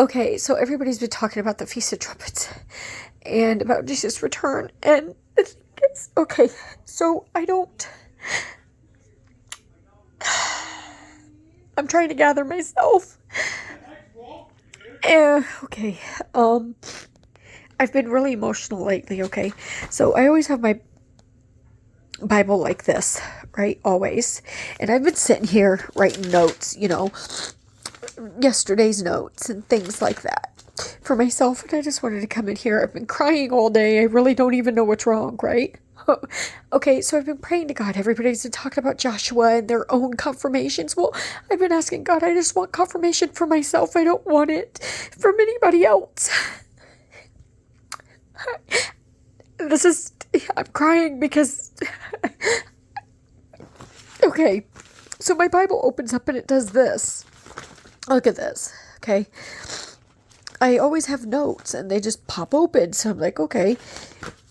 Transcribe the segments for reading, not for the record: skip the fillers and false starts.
Okay, so everybody's been talking about the Feast of Trumpets and about Jesus' return. And the thing is, okay, so I'm trying to gather myself. Okay, um, I've been really emotional lately, okay? So I always have my Bible like this, right? Always. And I've been sitting here writing notes, yesterday's notes and things like that for myself. And I just wanted to come in here. I've been crying all day. I really don't even know what's wrong, right? Okay, so I've been praying to God. Everybody's been talking about Joshua and their own confirmations. Well, I've been asking God, I just want confirmation for myself. I don't want it from anybody else. I'm crying because, okay, so my Bible opens up and it does this. Look at this, okay? I always have notes and they just pop open. So I'm like, okay,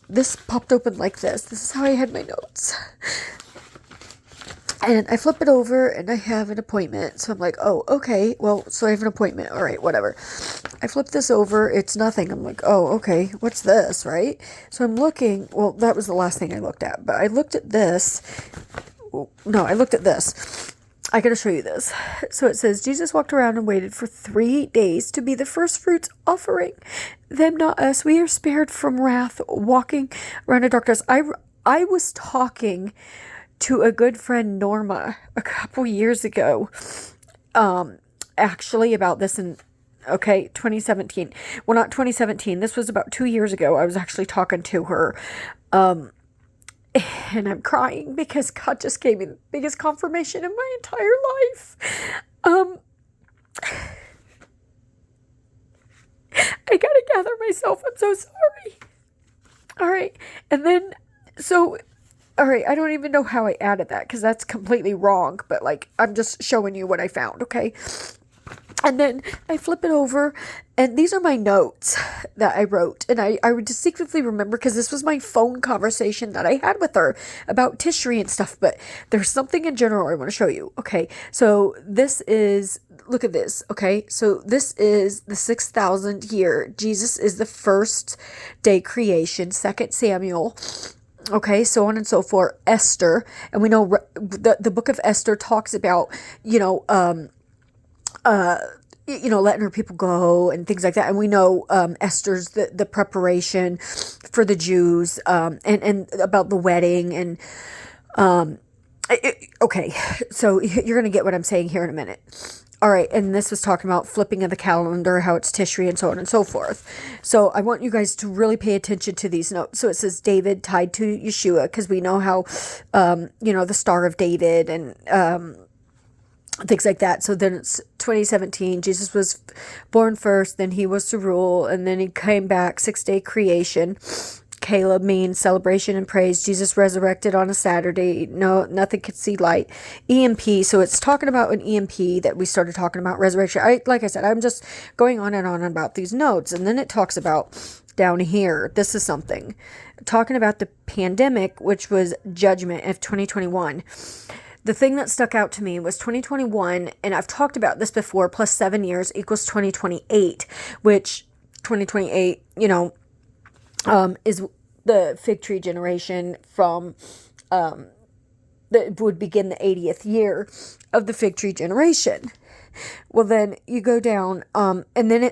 this popped open like this. This is how I had my notes. And I flip it over and I have an appointment. So I'm like, oh, okay, well, so I have an appointment. All right, whatever. I flip this over. It's nothing. I'm like, oh, okay, what's this, right? So I'm looking. Well, that was the last thing I looked at. But I looked at this. No, I looked at this. I gotta show you this. So it says, Jesus walked around and waited for 3 days to be the first fruits offering. Them, not us. We are spared from wrath, walking around in darkness. I was talking to a good friend, Norma, a couple years ago, actually about this in, 2017. Well, not 2017. This was about 2 years ago. I was actually talking to her, and I'm crying because God just gave me the biggest confirmation in my entire life. I gotta gather myself. I'm so sorry. All right. And then, so, all right, I don't even know how I added that because that's completely wrong. But, like, I'm just showing you what I found, okay? And then I flip it over, and these are my notes that I wrote. And I would distinctly remember because this was my phone conversation that I had with her about Tishri and stuff. But there's something in general I want to show you. Okay, so this is, look at this. Okay, so this is the 6,000th year. Jesus is the first day creation, 2 Samuel. Okay, so on and so forth. Esther, and we know the book of Esther talks about, letting her people go and things like that. And we know Esther's the preparation for the Jews, and about the wedding. And okay, so you're going to get what I'm saying here in a minute. All right, and this was talking about flipping of the calendar, how it's Tishri, and so on and so forth. So I want you guys to really pay attention to these notes. So it says David tied to Yeshua, because we know how, the Star of David and things like that. So then it's 2017. Jesus was born first, then he was to rule, and then he came back, 6-day creation. Caleb means celebration and praise. Jesus resurrected on a Saturday. No, nothing could see light. EMP. So it's talking about an EMP that we started talking about resurrection. Like I said, I'm just going on and on about these notes. And then it talks about down here. This is something talking about the pandemic, which was judgment of 2021. The thing that stuck out to me was 2021, and I've talked about this before, plus 7 years equals 2028, which 2028, is the fig tree generation from, that would begin the 80th year of the fig tree generation. Well, then you go down, and then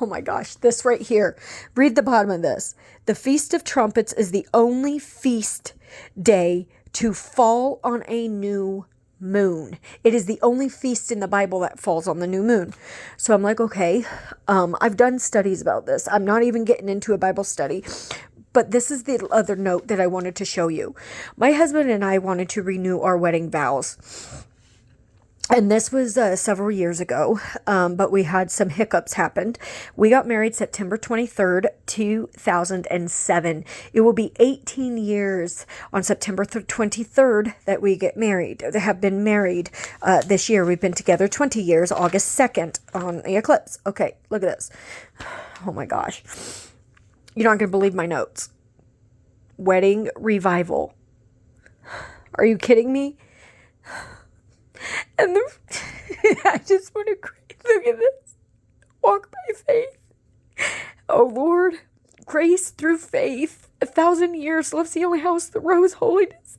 oh my gosh, this right here, read the bottom of this. The Feast of Trumpets is the only feast day to fall on a new moon. It is the only feast in the Bible that falls on the new moon. So I'm like, okay, I've done studies about this. I'm not even getting into a Bible study, but this is the other note that I wanted to show you. My husband and I wanted to renew our wedding vows. And this was several years ago, but we had some hiccups happen. We got married September 23rd, 2007. It will be 18 years on September 23rd that we get married. They have been married this year. We've been together 20 years, August 2nd on the eclipse. Okay, look at this. Oh my gosh. You're not going to believe my notes. Wedding revival. Are you kidding me? And I just want to cry. Look at this. walk by faith. Oh Lord, grace through faith. 1,000 years loves the only house that rose holiness.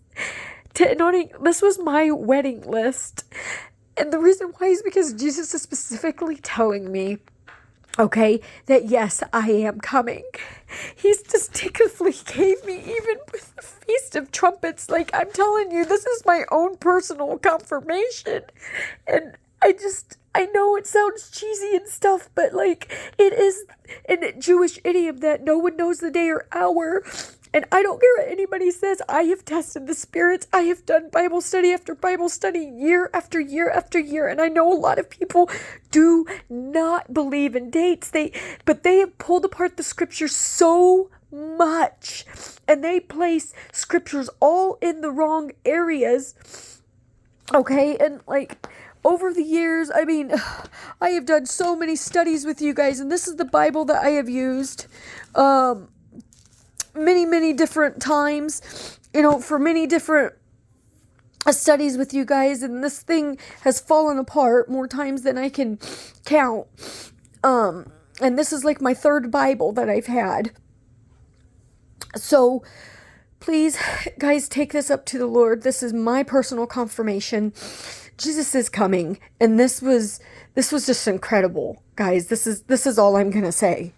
This was my wedding list. And the reason why is because Jesus is specifically telling me, okay, that yes, I am coming. He's distinctly gave me, even with the Feast of Trumpets, like, I'm telling you, this is my own personal confirmation. And I know it sounds cheesy and stuff, but like, it is in a Jewish idiom that no one knows the day or hour. And I don't care what anybody says. I have tested the spirits. I have done Bible study after Bible study, year after year after year. And I know a lot of people do not believe in dates. But they have pulled apart the scriptures so much. And they place scriptures all in the wrong areas. Okay, and like, over the years, I mean, I have done so many studies with you guys, and this is the Bible that I have used many different times, for many different studies with you guys, and this thing has fallen apart more times than I can count. And this is like my third Bible that I've had. So please, guys, take this up to the Lord. This is my personal confirmation. Jesus is coming, and this was just incredible, guys. This is all I'm gonna say.